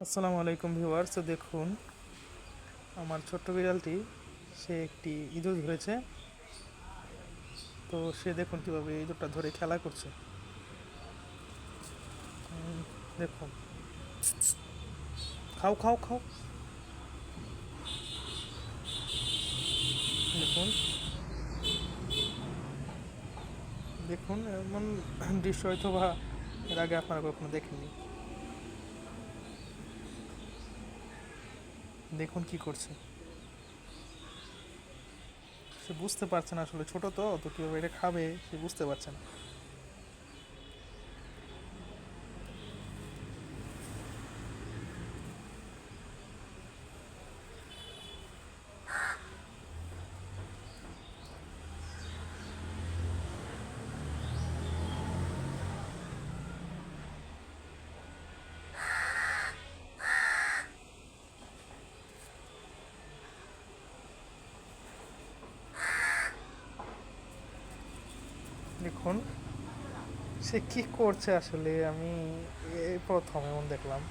আসসালামু আলাইকুম ভিউয়ার্স। তো দেখুন, আমার ছোট্ট বিড়ালটি সে একটি ইঁদুর ধরেছে। তো সে দেখুন কীভাবে ইঁদুরটা ধরে খেলা করছে। দেখুন, খাও খাও খাও। দেখুন দেখুন এমন দৃশ্য হয়তো বা এর আগে আপনারা কখনো দেখেননি। দেখুন কি করছে। সে বুঝতে পারছে না, আসলে ছোট তো তো কীভাবে এটা খাবে সে বুঝতে পারছে না। দেখুন সে কি করছে, আসলে আমি এই প্রথম এমন দেখলাম।